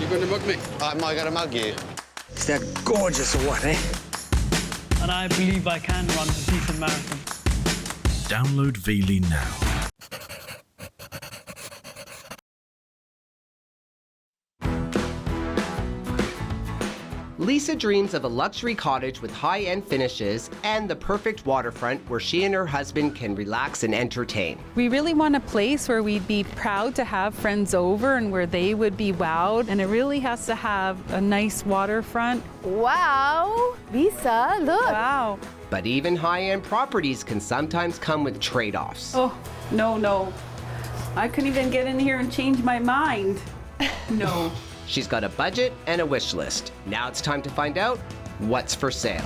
You going to mug me? Am I going to mug you? Is that gorgeous or what, eh? And I believe I can run a decent marathon. Download Veely now. Lisa dreams of a luxury cottage with high-end finishes and the perfect waterfront where she and her husband can relax and entertain. We really want a place where we'd be proud to have friends over and where they would be wowed. And it really has to have a nice waterfront. Wow, Lisa, look. Wow. But even high-end properties can sometimes come with trade-offs. Oh, no. I couldn't even get in here and change my mind. No. She's got a budget and a wish list. Now it's time to find out what's for sale.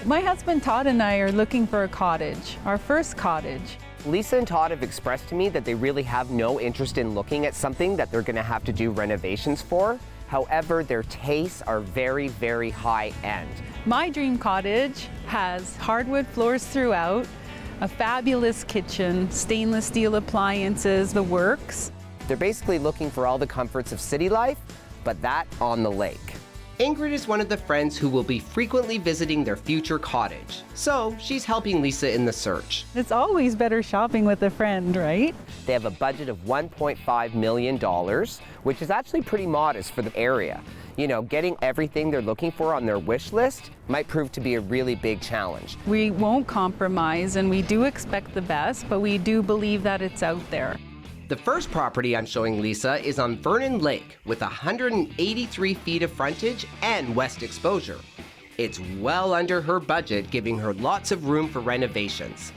My husband Todd and I are looking for a cottage, our first cottage. Lisa and Todd have expressed to me that they really have no interest in looking at something that they're gonna have to do renovations for. However, their tastes are very, very high end. My dream cottage has hardwood floors throughout, a fabulous kitchen, stainless steel appliances, the works. They're basically looking for all the comforts of city life, but that on the lake. Ingrid is one of the friends who will be frequently visiting their future cottage, so she's helping Lisa in the search. It's always better shopping with a friend, right? They have a budget of $1.5 million, which is actually pretty modest for the area. You know, getting everything they're looking for on their wish list might prove to be a really big challenge. We won't compromise, and we do expect the best, but we do believe that it's out there. The first property I'm showing Lisa is on Vernon Lake with 183 feet of frontage and west exposure. It's well under her budget, giving her lots of room for renovations.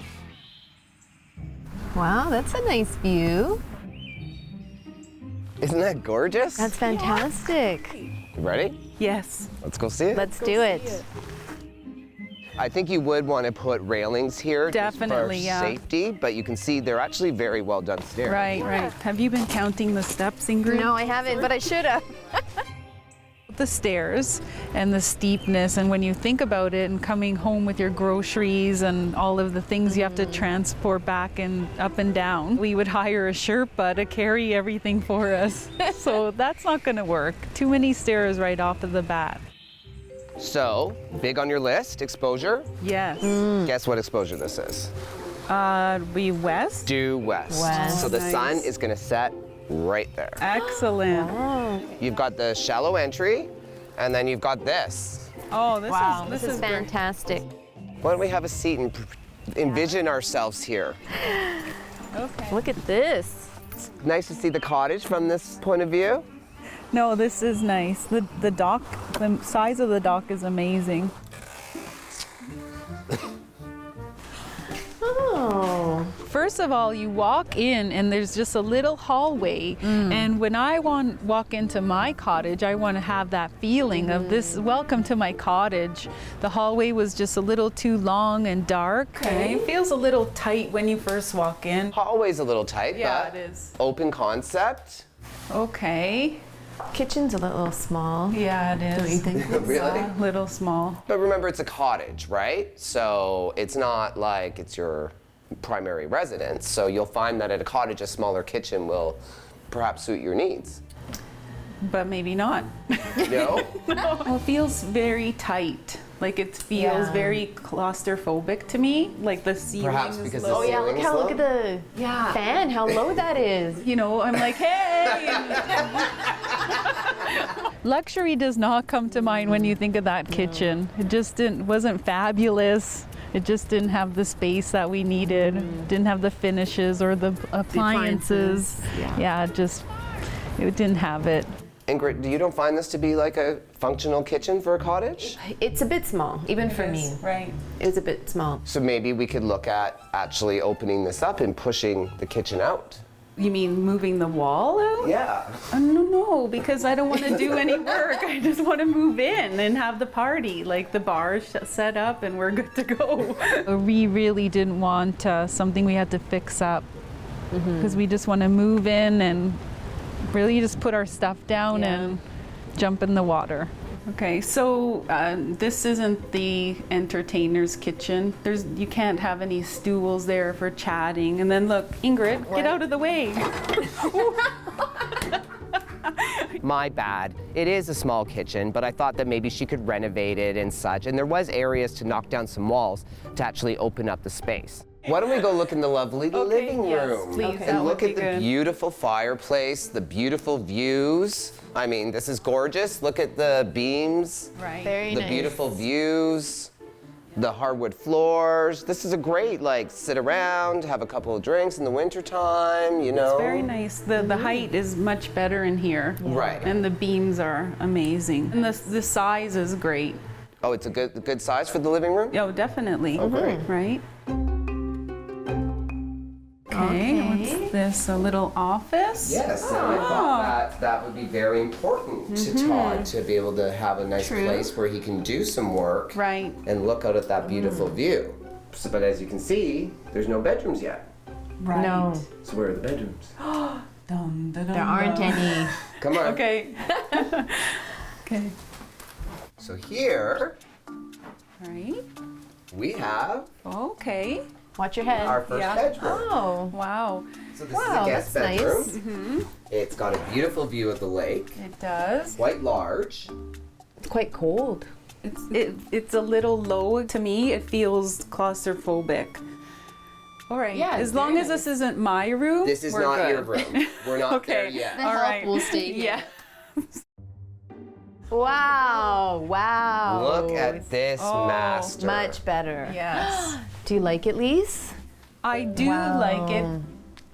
Wow, that's a nice view. Isn't that gorgeous? That's fantastic. You ready? Yes. Let's go see it. Let's do it. I think you would want to put railings here Definitely, just for yeah. safety, but you can see they're actually very well done stairs. Right. Have you been counting the steps, Ingrid? No, I haven't, but I should have. The stairs and the steepness, and when you think about it and coming home with your groceries and all of the things you have to transport back and up and down, we would hire a Sherpa to carry everything for us. So that's not going to work. Too many stairs right off of the bat. So, big on your list, exposure. Yes. Guess what exposure this is? Be west. Due west. So the sun is going to set right there. Excellent. You've got the shallow entry, and then you've got this. Oh, This is great. fantastic. Why don't we have a seat and envision ourselves here? Okay. Look at this. Nice to see the cottage from this point of view. No, this is nice. The dock, the size of the dock is amazing. Oh. First of all, you walk in and there's just a little hallway. And when I walk into my cottage, I want to have that feeling of this, welcome to my cottage. The hallway was just a little too long and dark. Okay. It feels a little tight when you first walk in. Hallway's a little tight, Yeah, but it is. open concept. Okay. Kitchen's a little small. Yeah, it is. Don't you think? Really? A little small. But remember, it's a cottage, right? So it's not like it's your primary residence. So you'll find that at a cottage, a smaller kitchen will perhaps suit your needs. But maybe not. No? It feels very tight. Like it feels very claustrophobic to me. Like the ceiling Perhaps is because low. Oh yeah, look how look at the fan, how low that is. You know, I'm like, hey! Luxury does not come to mind when you think of that kitchen. It just wasn't fabulous. It just didn't have the space that we needed. Didn't have the finishes or the appliances. It didn't have it. Ingrid, you don't find this to be like a functional kitchen for a cottage? It's a bit small, even for me. Right. It was a bit small. So maybe we could look at actually opening this up and pushing the kitchen out. You mean moving the wall out? Yeah. No, because I don't want to do any work. I just want to move in and have the party, like the bar set up and we're good to go. We really didn't want something we had to fix up because we just want to move in and really just put our stuff down and jump in the water. Okay, so this isn't the entertainer's kitchen. You can't have any stools there for chatting. And then look, Ingrid, get out of the way. My bad. It is a small kitchen, but I thought that maybe she could renovate it and such. And there was areas to knock down some walls to actually open up the space. Why don't we go look in the lovely living yes, room please, that and would look be at the good. beautiful fireplace, the beautiful views. I mean, this is gorgeous. Look at the beams, Right. Very the nice. beautiful views, the hardwood floors. This is a great, like, sit around, have a couple of drinks in the wintertime, you know. It's very nice. The height is much better in here. Right. And the beams are amazing. And the size is great. Oh, it's a good size for the living room? Oh, definitely. Oh, great. Right? Okay, what's this? A little office? Yes, and I thought that would be very important to Todd to be able to have a nice place where he can do some work Right. and look out at that beautiful view. So, but as you can see, there's no bedrooms yet. Right. No, So where are the bedrooms? there aren't any. Come on. Okay. Okay. So here Right. we have Okay. Watch your head. our first Yeah. bedroom. Oh, Wow. So this wow, is a guest that's bedroom. nice. It's got a beautiful view of the lake, It does. quite large. It's quite cold. It's a little low to me. It feels claustrophobic. All right. Yeah, As it's long very as this isn't my room, This is we're not good. your room. We're not there Okay. yet. The All help right. will stay here. Yeah. Wow, wow. Look at this master. Much better. Yes. Do you like it, Lise? I do like it.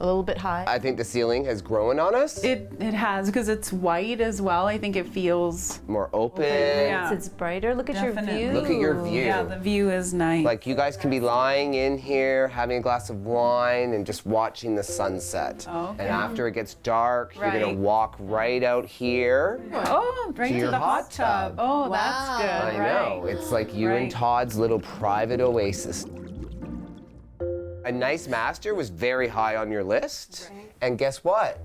A little bit high. I think the ceiling has grown on us. It has, because it's white as well. I think it feels. More open. Yeah. It's brighter. Look at Definitely. your view. Look at your view. Yeah, the view is nice. Like you guys can be lying in here, having a glass of wine, and just watching the sunset. Okay. And after it gets dark, you're gonna Right. walk right out here. Oh, right to your the hot hot tub. tub. Oh, Wow. that's good. I Right. know. It's like you and Right. Todd's little private oasis. A nice master was very high on your list. And guess what?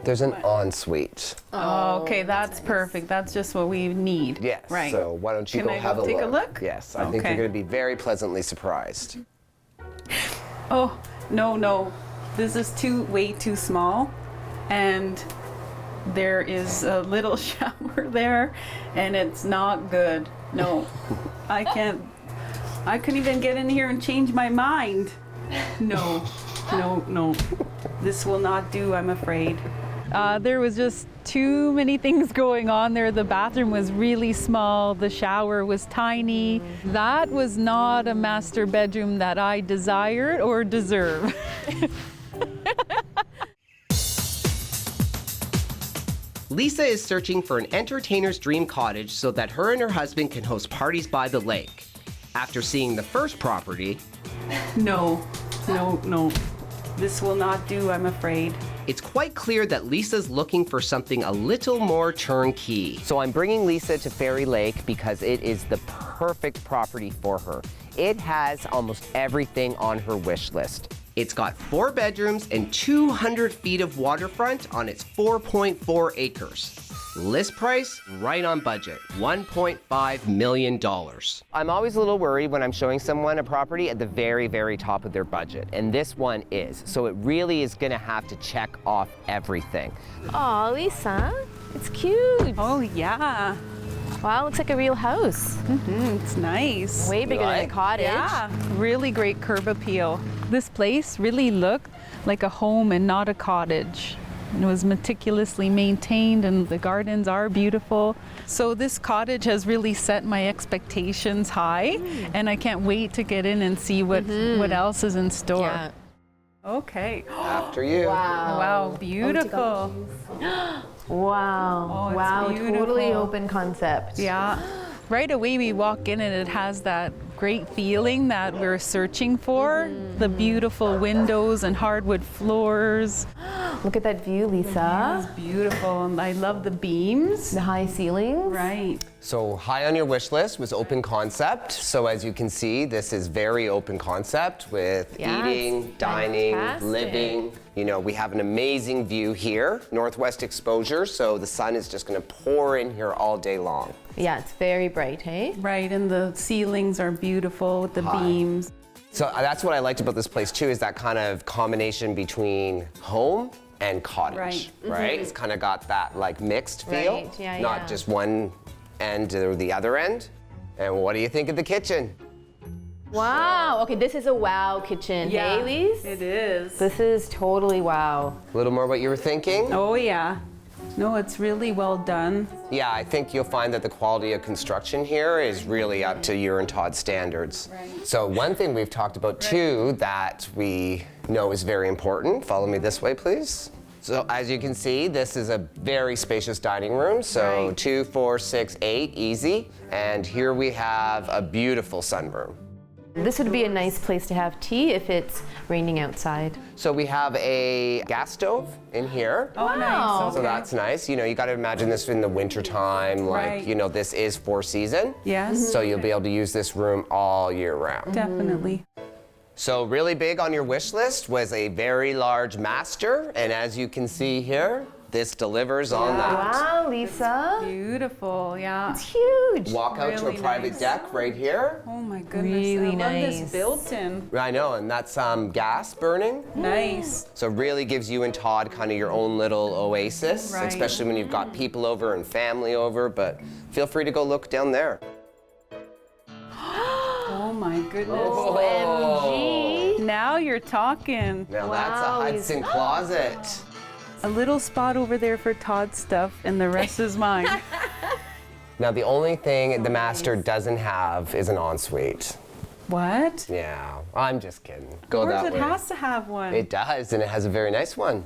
There's an ensuite. Oh, okay, that's perfect. That's just what we need. Yes. Right. So why don't you Can go I have go a take look? a look? Yes. I think Okay. you're going to be very pleasantly surprised. Oh, no. This is way too small. And there is a little shower there, and it's not good. No, I couldn't even get in here and change my mind. No. This will not do, I'm afraid. There was just too many things going on there. The bathroom was really small. The shower was tiny. That was not a master bedroom that I desired or deserve. Lisa is searching for an entertainer's dream cottage so that her and her husband can host parties by the lake. After seeing the first property, No. This will not do, I'm afraid. it's quite clear that Lisa's looking for something a little more turnkey. So I'm bringing Lisa to Fairy Lake because it is the perfect property for her. It has almost everything on her wish list. It's got 4 bedrooms and 200 feet of waterfront on its 4.4 acres. List price, right on budget, $1.5 million. I'm always a little worried when I'm showing someone a property at the very, very top of their budget, and this one is. So it really is gonna have to check off everything. Aw, Lisa. It's cute. Oh, yeah. Wow, looks like a real house. It's nice. Way bigger than Right? a cottage. Yeah, really great curb appeal. This place really looked like a home and not a cottage. And it was meticulously maintained, and the gardens are beautiful. So this cottage has really set my expectations high, and I can't wait to get in and see what else is in store. Yeah. Okay. After you. Wow, beautiful. Wow. Oh, it's wow, beautiful. totally open concept. Yeah. Right away we walk in and it has that great feeling that we're searching for. The beautiful windows and hardwood floors. Look at that view, Lisa. It's beautiful, and I love the beams. The high ceilings. Right. So high on your wish list was open concept. So as you can see, this is very open concept with Yeah, eating, it's dining, fantastic. living. You know, we have an amazing view here, northwest exposure, so the sun is just gonna pour in here all day long. Yeah, it's very bright, hey? Right, and the ceilings are beautiful with the beams. So that's what I liked about this place too, is that kind of combination between home and cottage, right? It's kind of got that like mixed feel, Right, yeah, not yeah. just one end or the other end. And what do you think of the kitchen? Wow. Okay, this is a wow kitchen, hey, Lise? It is. This is totally wow. A little more what you were thinking? Oh yeah. No, it's really well done. Yeah, I think you'll find that the quality of construction here is really up to your and Todd's standards. Right. So one thing we've talked about too that we know is very important, follow me this way please. So as you can see, this is a very spacious dining room. So Right. 2, 4, 6, 8, easy. And here we have a beautiful sunroom. This would be a nice place to have tea if it's raining outside. So we have a gas stove in here. Oh, nice. So that's nice. You know, you got to imagine this in the winter time, like, Right. you know, this is 4 season. Yes, So you'll be able to use this room all year round. definitely. So really big on your wish list was a very large master, and as you can see here, this delivers on that. Wow, Lisa. Beautiful, yeah. It's huge. Walk out to a Really private nice. deck right here. Oh my goodness, Really I love nice. this built-in. I know, and that's gas burning. Nice. So really gives you and Todd kind of your own little oasis, Right. especially when you've got people over and family over, but feel free to go look down there. Oh my goodness. OMG. Now you're talking. Now that's a Wow, Hudson closet. A little spot over there for Todd's stuff, and the rest is mine. Now the only thing the master doesn't have is an ensuite. What? Yeah, I'm just kidding. Go Of course, that it way. has to have one. It does, and it has a very nice one.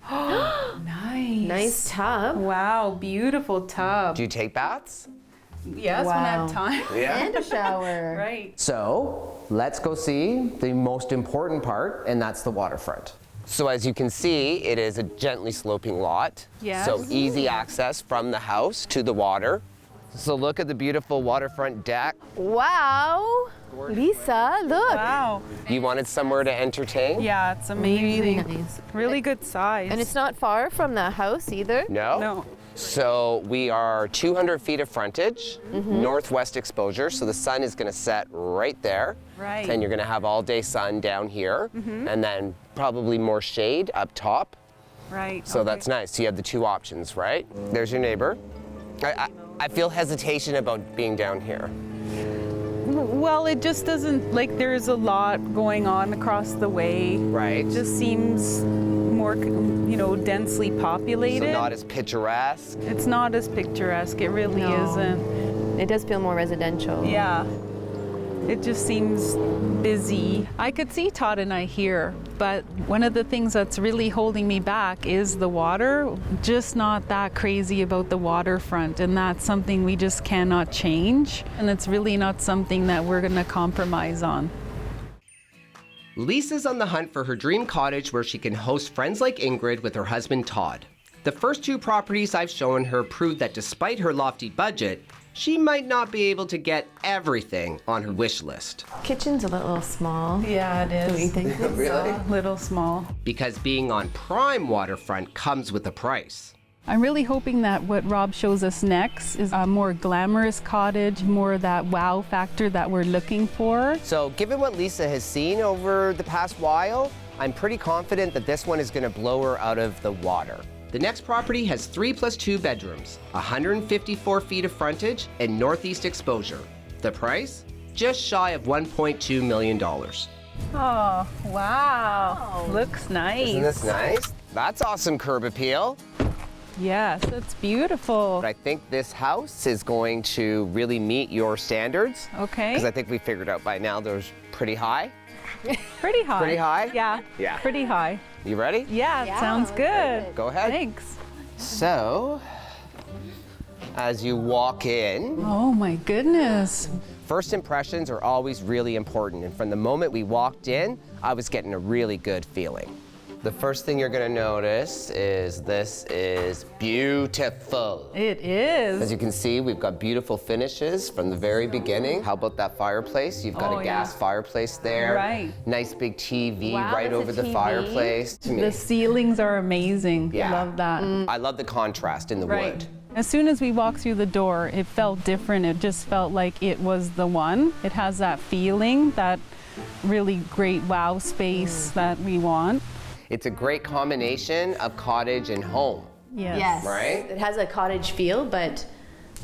Nice. Nice tub. Wow, beautiful tub. Do you take baths? Yes, when I have Wow. time. Yeah. And a shower. Right. So let's go see the most important part, and that's the waterfront. So as you can see, it is a gently sloping lot. Yes. So easy access from the house to the water. So look at the beautiful waterfront deck. Wow. Lisa, look. Wow. You wanted somewhere to entertain? Yeah, it's Really amazing. nice. Really good size. And it's not far from the house either. No? No. So we are 200 feet of frontage, northwest exposure, so the sun is gonna set right there. Right. And you're gonna have all day sun down here, and then probably more shade up top. Right. So okay. that's nice. So you have the two options, right? There's your neighbor. I feel hesitation about being down here. Well, it just doesn't, like, there's a lot going on across the way. Right. It just seems more, densely populated. So not as picturesque. It's not as picturesque. It really No. isn't. It does feel more residential. Yeah. It just seems busy. I could see Todd and I here, but one of the things that's really holding me back is the water. Just not that crazy about the waterfront, and that's something we just cannot change, and it's really not something that we're going to compromise on. Lisa's on the hunt for her dream cottage where she can host friends like Ingrid with her husband Todd. The first 2 properties I've shown her prove that despite her lofty budget, she might not be able to get everything on her wish list. Kitchen's a little small. Yeah, it is. What do you think? Really? Little small. Because being on prime waterfront comes with a price. I'm really hoping that what Rob shows us next is a more glamorous cottage, more of that wow factor that we're looking for. So given what Lisa has seen over the past while, I'm pretty confident that this one is gonna blow her out of the water. The next property has 3 + 2 bedrooms, 154 feet of frontage, and northeast exposure. The price? Just shy of $1.2 million. Oh, wow. Looks nice. Isn't this nice? That's awesome curb appeal. Yes, it's beautiful. But I think this house is going to really meet your standards. Okay. Because I think we figured out by now there's pretty high. Pretty high. Pretty high? Yeah. Yeah. Pretty high. You ready? Yeah, sounds good. Go ahead. Thanks. So, as you walk in, Oh my goodness. first impressions are always really important. And from the moment we walked in, I was getting a really good feeling. The first thing you're gonna notice is this is beautiful. It is. As you can see, we've got beautiful finishes from the very beginning. How about that fireplace? You've got Oh, a yeah. gas fireplace there. Right. Nice big TV Wow, right that's over a the TV. fireplace. To me, The ceilings are amazing. Yeah. Love that. I love the contrast in the Right. wood. As soon as we walked through the door, it felt different. It just felt like it was the one. It has that feeling, that really great wow space that we want. It's a great combination of cottage and home. Yes. Right? It has a cottage feel, but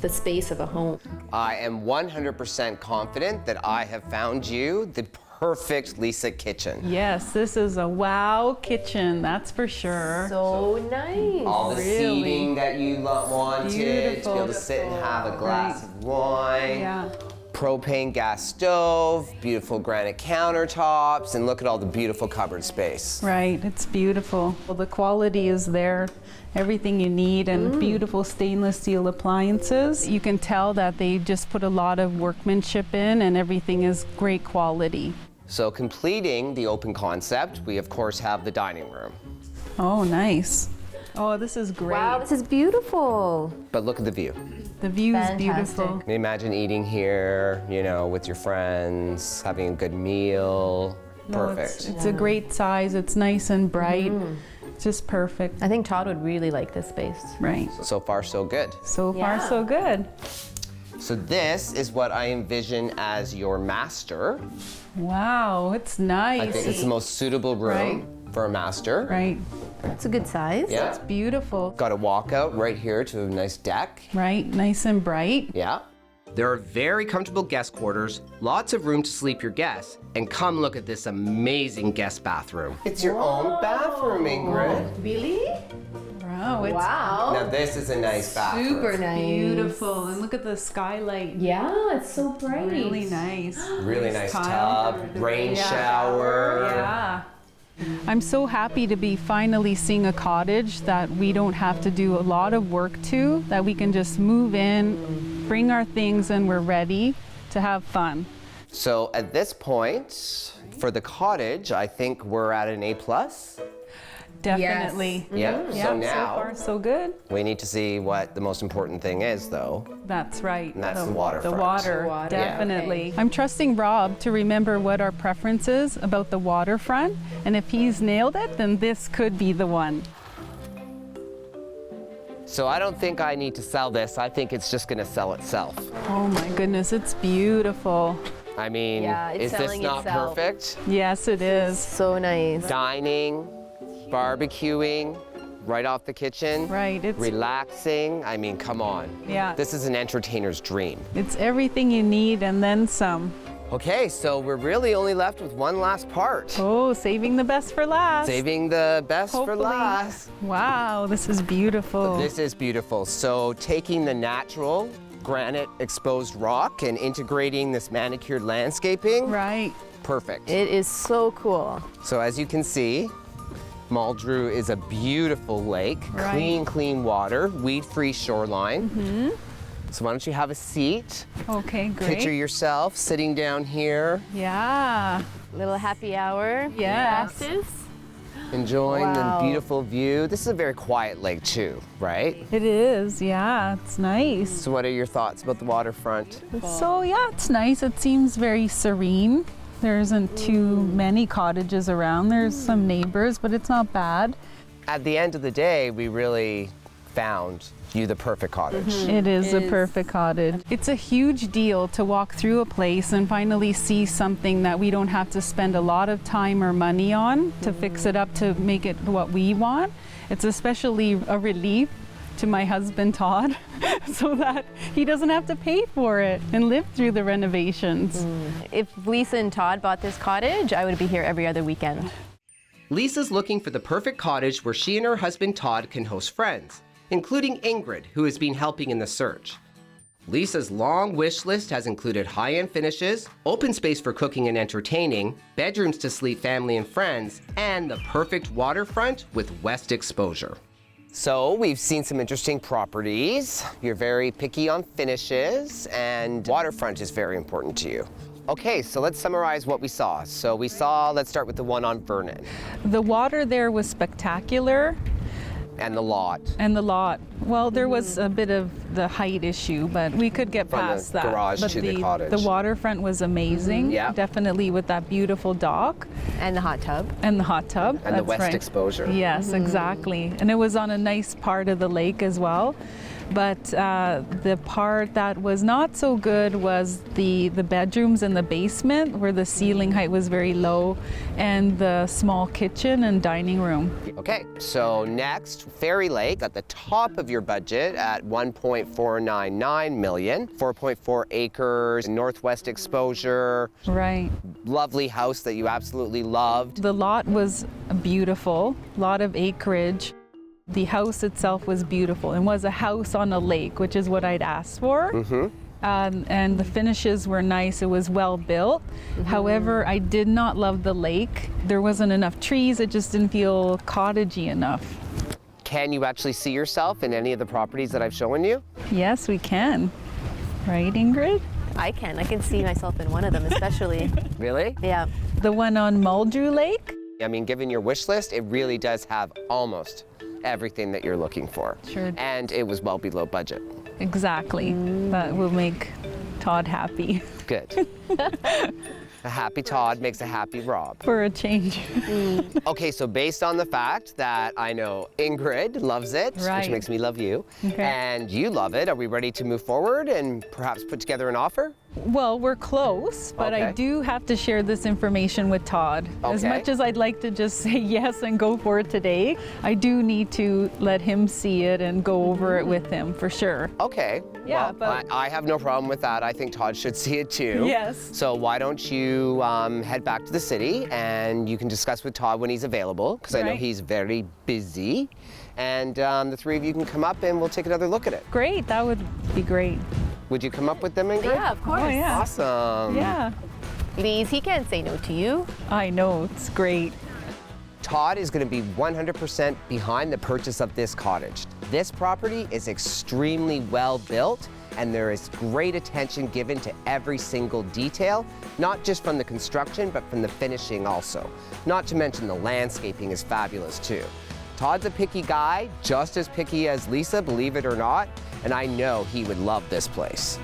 the space of a home. I am 100% confident that I have found you the perfect Lisa kitchen. Yes, this is a wow kitchen, that's for sure. So nice. All the Really? seating that you wanted, to be Beautiful. able to sit and have a glass of wine. Yeah. Propane gas stove, beautiful granite countertops, and look at all the beautiful cupboard space. Right, it's beautiful. Well, the quality is there, everything you need, and beautiful stainless steel appliances. You can tell that they just put a lot of workmanship in, and everything is great quality. So completing the open concept, we of course have the dining room. Oh, nice. Oh, this is great. Wow, this is beautiful. But look at the view. The view is Fantastic. beautiful. Imagine eating here, you know, with your friends, having a good meal. No, Perfect. it's a great size. It's nice and bright. It's just perfect. I think Todd would really like this space. Right. So far, so good. So far, Yeah. so good. So this is what I envision as your master. Wow, it's nice. I think it's the most suitable room for a master. Right. It's a good size. Yeah. Beautiful. Got a walkout right here to a nice deck. Right. Nice and bright. Yeah. There are very comfortable guest quarters, lots of room to sleep your guests, and come look at this amazing guest bathroom. It's your own bathroom, Ingrid. Really? Wow, it's Wow. Now this is a nice bathroom. Super nice. beautiful. And look at the skylight. Yeah, it's so bright. Really nice. Really nice tile. tub, rain shower. Yeah. I'm so happy to be finally seeing a cottage that we don't have to do a lot of work to, that we can just move in, bring our things, and we're ready to have fun. So at this point, for the cottage, I think we're at an A+. Definitely. Yeah. Yeah, So now so far so good. we need to see what the most important thing is, though. That's right. And that's the waterfront. The water, The water. definitely. I'm trusting Rob to remember what our preference is about the waterfront, and if he's nailed it, then this could be the one. So I don't think I need to sell this. I think it's just going to sell itself. Oh my goodness, it's beautiful. I mean, Yeah, it's is this selling not itself. perfect? Yes, it is. So nice. Dining, barbecuing, right off the kitchen. Right, it's Relaxing. I mean, come on. Yeah. This is an entertainer's dream. it's everything you need and then some. Okay, so we're really only left with one last part. Oh, saving the best for last. Saving the best for Hopefully. last. Wow, this is beautiful. This is beautiful. So taking the natural granite exposed rock and integrating this manicured landscaping, Right. perfect. It is so cool. So as you can see, Muldrew is a beautiful lake, Right. clean water, weed-free shoreline. So why don't you have a seat? Okay, great. Picture yourself sitting down here, Yeah. Little happy hour. Yes. Practice. enjoying Wow. the beautiful view. This is a very quiet lake too, right? It is. Yeah, it's nice. So what are your thoughts about the waterfront? So yeah, it's nice. It seems very serene. There isn't too many cottages around. There's some neighbors, but it's not bad. At the end of the day, we really found you the perfect cottage. It is a perfect cottage. It's a huge deal to walk through a place and finally see something that we don't have to spend a lot of time or money on to fix it up to make it what we want. It's especially a relief to my husband Todd so that he doesn't have to pay for it and live through the renovations. If Lisa and Todd bought this cottage, I would be here every other weekend. Lisa's looking for the perfect cottage where she and her husband Todd can host friends, including Ingrid, who has been helping in the search. Lisa's long wish list has included high-end finishes, open space for cooking and entertaining, bedrooms to sleep family and friends, and the perfect waterfront with west exposure. So we've seen some interesting properties. You're very picky on finishes, and waterfront is very important to you. Okay, so let's summarize what we saw. So we saw, let's start with the one on Vernon. The water there was spectacular. And the lot. And the lot. Well, there was a bit of the height issue, but we could get From past the that. garage But to the cottage. The waterfront was amazing. Yeah. Definitely with that beautiful dock And the hot tub. and the hot tub. And the That's west right. exposure. Yes, exactly. And it was on a nice part of the lake as well. But the part that was not so good was the bedrooms in the basement, where the ceiling height was very low, and the small kitchen and dining room. Okay, so next, Fairy Lake at the top of your budget at 1.499 million, 4.4 acres, northwest exposure, Right. lovely house that you absolutely loved. The lot was beautiful, lot of acreage. The house itself was beautiful and was a house on a lake, which is what I'd asked for. And the finishes were nice. It was well built. However, I did not love the lake. There wasn't enough trees. It just didn't feel cottagey enough. Can you actually see yourself in any of the properties that I've shown you? Yes, we can. Right, Ingrid? I can see myself in one of them, especially. Really? Yeah. The one on Muldrew Lake? I mean, given your wish list, it really does have almost everything that you're looking for. Sure. And it was well below budget. Exactly. That will make Todd happy Good. A happy Todd makes a happy Rob. for a change. Okay, so based on the fact that I know Ingrid loves it, which Right. makes me love you, Okay. and you love it, are we ready to move forward and perhaps put together an offer? Well, we're close, but I Okay. do have to share this information with Todd. As Okay. much as I'd like to just say yes and go for it today, I do need to let him see it and go over it with him for sure. Okay. Yeah, well, but- I have no problem with that. I think Todd should see it too. Yes. So why don't you head back to the city and you can discuss with Todd when he's available, because I know Right. he's very busy. And the three of you can come up and we'll take another look at it. Great, that would be great. Would you come up with them, Ingrid? Yeah, of course. Oh, yeah. Awesome. Yeah, Lise, he can't say no to you. I know, it's great. Todd is going to be 100% behind the purchase of this cottage. This property is extremely well built, and there is great attention given to every single detail, not just from the construction, but from the finishing also. Not to mention the landscaping is fabulous too. Todd's a picky guy, just as picky as Lisa, believe it or not, and I know he would love this place.